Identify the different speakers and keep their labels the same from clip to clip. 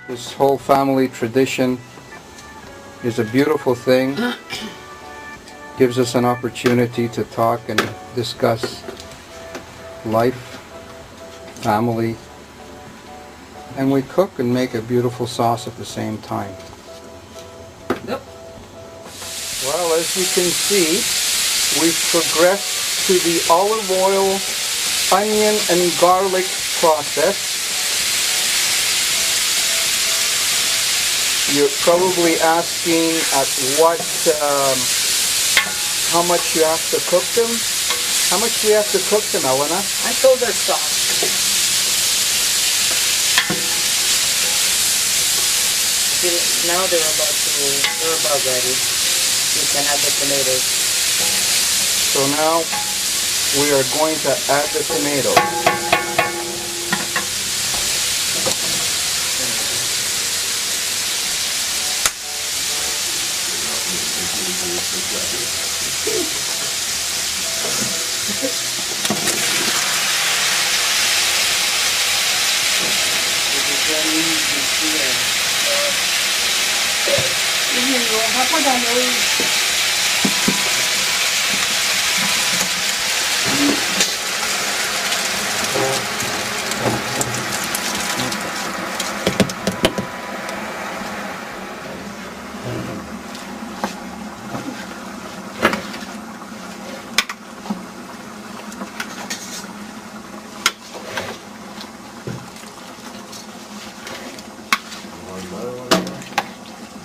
Speaker 1: This whole family tradition is a beautiful thing. Gives us an opportunity to talk and discuss life, family, and we cook and make a beautiful sauce at the same time.
Speaker 2: Yep.
Speaker 1: Well, as you can see, we've progressed to the olive oil, onion, and garlic process. You're probably asking at what, how much you have to cook them? How much do we have to cook them, Elena?
Speaker 2: Until they're soft. Now they're about ready. You can add the tomatoes.
Speaker 1: So now we are going to add the tomatoes.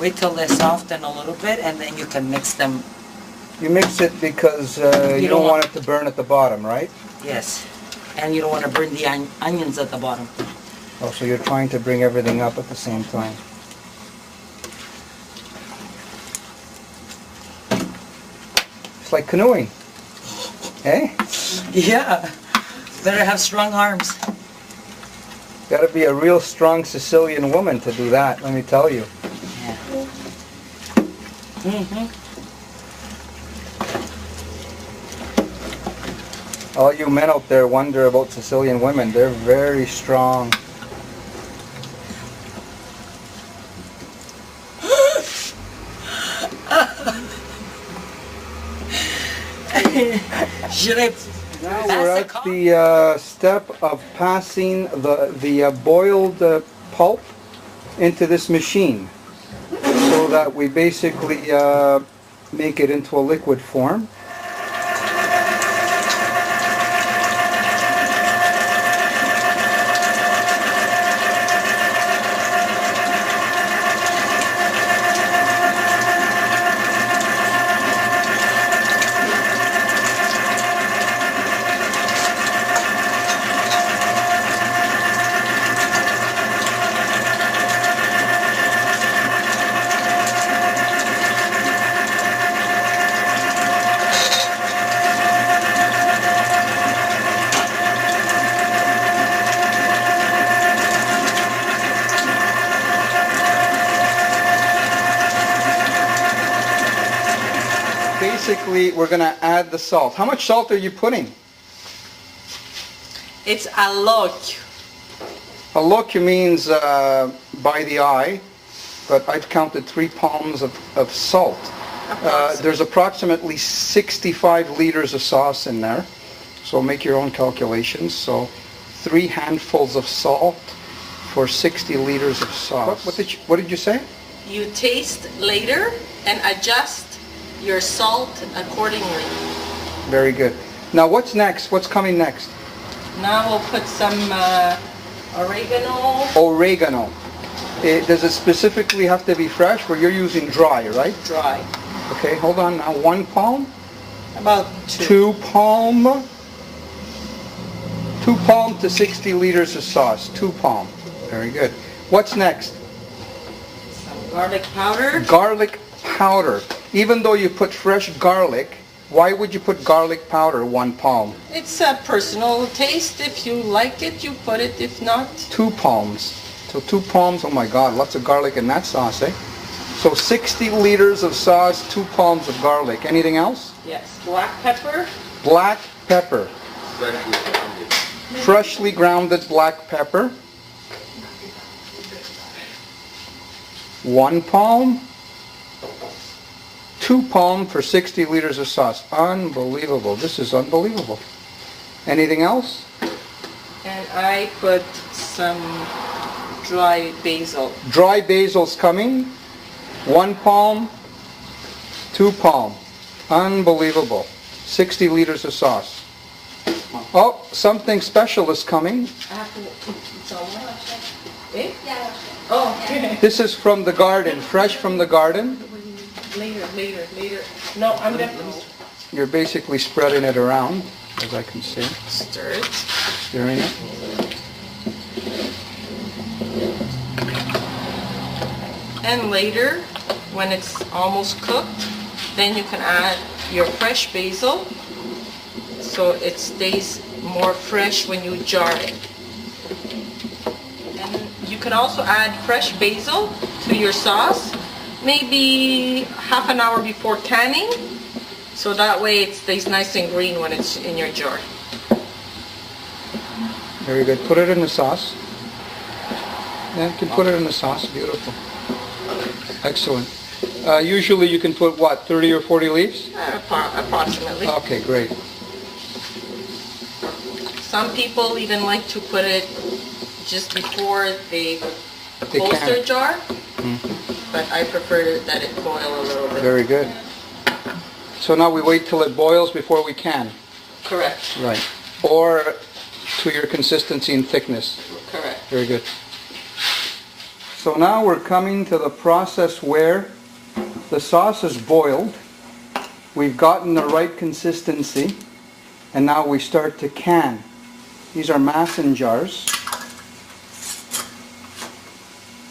Speaker 2: Wait till they soften a little bit and then you can mix them.
Speaker 1: You mix it because you don't want it to burn at the bottom, right?
Speaker 2: Yes. And you don't want to burn the onions at the bottom.
Speaker 1: Oh, so you're trying to bring everything up at the same time. It's like canoeing. Eh?
Speaker 2: Yeah. Better have strong arms.
Speaker 1: Got to be a real strong Sicilian woman to do that, let me tell you.
Speaker 2: Yeah. Mm-hmm.
Speaker 1: All you men out there wonder about Sicilian women. They're very strong.
Speaker 2: Should I
Speaker 1: Now we're at the step of passing the boiled pulp into this machine so that we basically make it into a liquid form. basically we're going to add the salt. How much salt are you putting?
Speaker 2: It's a lot.
Speaker 1: A look means by the eye, but I've counted 3 palms of salt. There's approximately 65 liters of sauce in there, so make your own calculations. So 3 handfuls of salt for 60 liters of sauce. What did you say?
Speaker 2: You taste later and adjust your salt accordingly.
Speaker 1: Very good. Now what's next? What's coming next?
Speaker 2: Now we'll put some oregano.
Speaker 1: Oregano. Does it specifically have to be fresh, or you're using dry, right?
Speaker 2: Dry.
Speaker 1: Okay, hold on now. 1 palm?
Speaker 2: About
Speaker 1: 2 palm? 2 palm to 60 liters of sauce. 2 palm. Very good. What's next?
Speaker 2: Some garlic powder.
Speaker 1: Garlic powder. Even though you put fresh garlic, why would you put garlic powder 1 palm?
Speaker 2: It's a personal taste. If you like it, you put it. If not,
Speaker 1: 2 palms. So 2 palms, oh my God, lots of garlic in that sauce, eh? So 60 liters of sauce, 2 palms of garlic. Anything else?
Speaker 2: yes, black pepper.
Speaker 1: Black pepper. Freshly grounded black pepper. 1 palm. 2 palm for 60 liters of sauce. Unbelievable. This is unbelievable. Anything else?
Speaker 2: And I put some dry basil.
Speaker 1: Dry basil's coming. 1 palm. 2 palm. Unbelievable. 60 liters of sauce. Oh, something special is coming.
Speaker 2: Oh,
Speaker 1: This is from the garden, fresh from the garden.
Speaker 2: later. No, I'm gonna
Speaker 1: You're basically spreading it around, as I can see.
Speaker 2: stir it.
Speaker 1: Stirring it.
Speaker 2: And later, when it's almost cooked, then you can add your fresh basil, so it stays more fresh when you jar it. And you can also add fresh basil to your sauce, maybe half an hour before canning, so that way it stays nice and green when it's in your jar.
Speaker 1: Very good. Put it in the sauce. Yeah, you can put it in the sauce. Beautiful. Excellent. Usually you can put, what, 30 or 40 leaves?
Speaker 2: Approximately.
Speaker 1: Okay, great.
Speaker 2: Some people even like to put it just before they close
Speaker 1: can.
Speaker 2: their jar, but I prefer that it boil a little bit.
Speaker 1: Very good. So now we wait till it boils before we can.
Speaker 2: Correct.
Speaker 1: Right. Or to your consistency and thickness.
Speaker 2: Correct.
Speaker 1: Very good. So now we're coming to the process where the sauce is boiled. We've gotten the right consistency, and now we start to can. These are mason jars.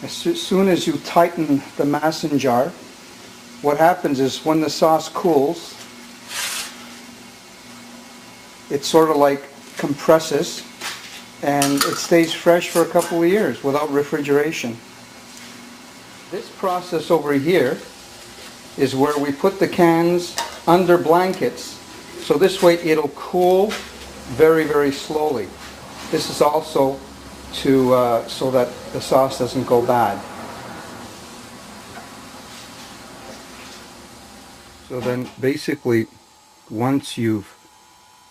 Speaker 1: As soon as you tighten the mason jar, what happens is when the sauce cools, it sort of like compresses, and it stays fresh for a couple of years without refrigeration. This process over here is where we put the cans under blankets, so this way it'll cool very, very slowly. This is also to so that the sauce doesn't go bad. So then basically, once you've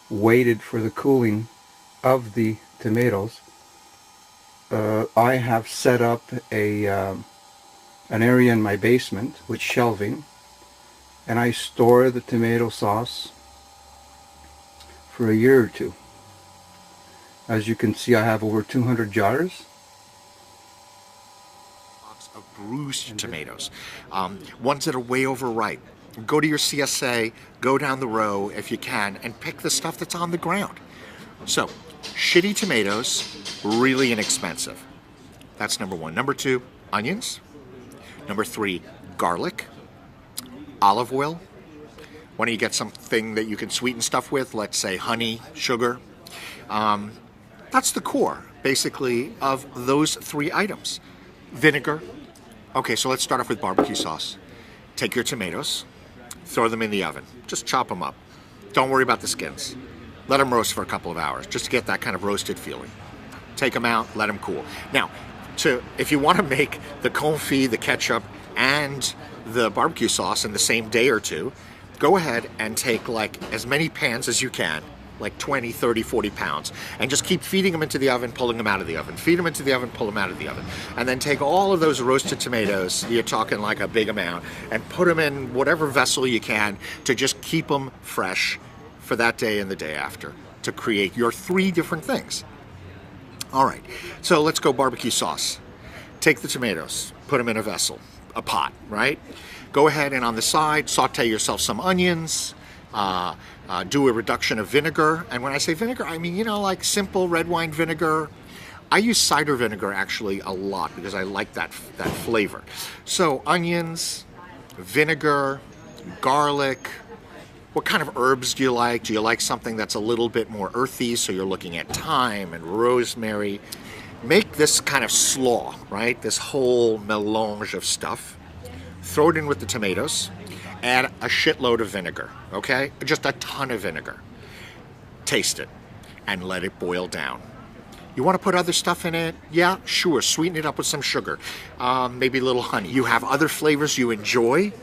Speaker 1: waited for the cooling of the tomatoes, I have set up an area in my basement with shelving, and I store the tomato sauce for a year or two. As you can see, I have over 200 jars.
Speaker 3: Of bruised tomatoes, ones that are way overripe. Go to your CSA, go down the row if you can, and pick the stuff that's on the ground. So, shitty tomatoes, really inexpensive. That's number one. Number two, onions. Number three, garlic, olive oil. Why don't you get something that you can sweeten stuff with, let's say honey, sugar. That's the core, basically, of those 3 items. Vinegar. Okay, so let's start off with barbecue sauce. Take your tomatoes, throw them in the oven. Just chop them up. Don't worry about the skins. Let them roast for a couple of hours, just to get that kind of roasted feeling. Take them out, let them cool. Now, if you want to make the confit, the ketchup, and the barbecue sauce in the same day or two, go ahead and take like as many pans as you can, like 20, 30, 40 pounds, and just keep feeding them into the oven, pulling them out of the oven. Feed them into the oven, pull them out of the oven. And then take all of those roasted tomatoes, you're talking like a big amount, and put them in whatever vessel you can to just keep them fresh for that day and the day after, to create your 3 different things. All right, so let's go barbecue sauce. Take the tomatoes, put them in a vessel, a pot, right? Go ahead and on the side, saute yourself some onions, do a reduction of vinegar. And when I say vinegar, I mean, you know, like simple red wine vinegar. I use cider vinegar actually a lot because I like that flavor. So onions, vinegar, garlic. What kind of herbs do you like? Do you like something that's a little bit more earthy? So you're looking at thyme and rosemary. Make this kind of slaw, right? This whole melange of stuff. Throw it in with the tomatoes. Add a shitload of vinegar, okay? Just a ton of vinegar. Taste it and let it boil down. You want to put other stuff in it? Yeah, sure. Sweeten it up with some sugar, maybe a little honey. You have other flavors you enjoy?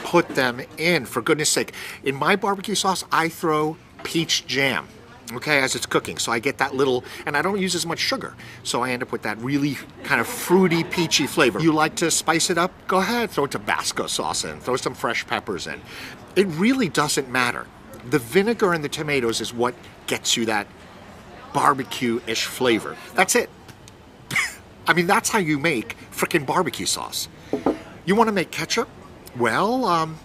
Speaker 3: Put them in, for goodness sake. In my barbecue sauce, I throw peach jam, okay, as it's cooking. So I get that little, and I don't use as much sugar. So I end up with that really kind of fruity, peachy flavor. You like to spice it up? Go ahead, throw Tabasco sauce in, throw some fresh peppers in. It really doesn't matter. The vinegar and the tomatoes is what gets you that barbecue-ish flavor. That's it. I mean, that's how you make frickin' barbecue sauce. You want to make ketchup? Well,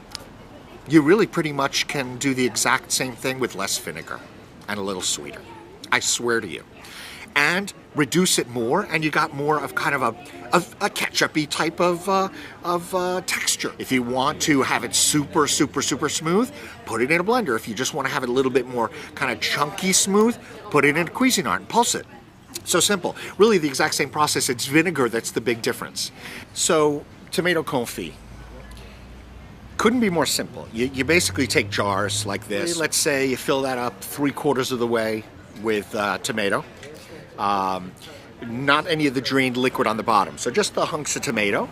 Speaker 3: you really pretty much can do the exact same thing with less vinegar and a little sweeter. I swear to you. And reduce it more, and you got more of kind of a ketchup-y type of texture. If you want to have it super, super, super smooth, put it in a blender. If you just want to have it a little bit more kind of chunky smooth, put it in a Cuisinart and pulse it. So simple. Really the exact same process. It's vinegar that's the big difference. So, tomato confit. Couldn't be more simple. You basically take jars like this. Let's say you fill that up 3/4 of the way with tomato. Not any of the drained liquid on the bottom. So just the hunks of tomato.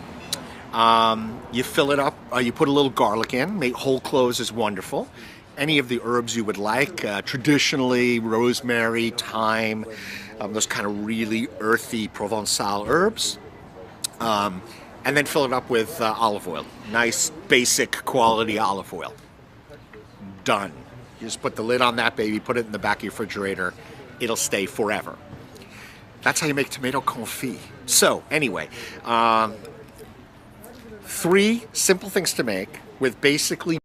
Speaker 3: You fill it up. You put a little garlic in. Whole cloves is wonderful. Any of the herbs you would like. Traditionally, rosemary, thyme, those kind of really earthy Provençal herbs. And then fill it up with olive oil. Nice, basic quality olive oil. Done. You just put the lid on that baby, put it in the back of your refrigerator. It'll stay forever. That's how you make tomato confit. So, anyway, 3 simple things to make with basically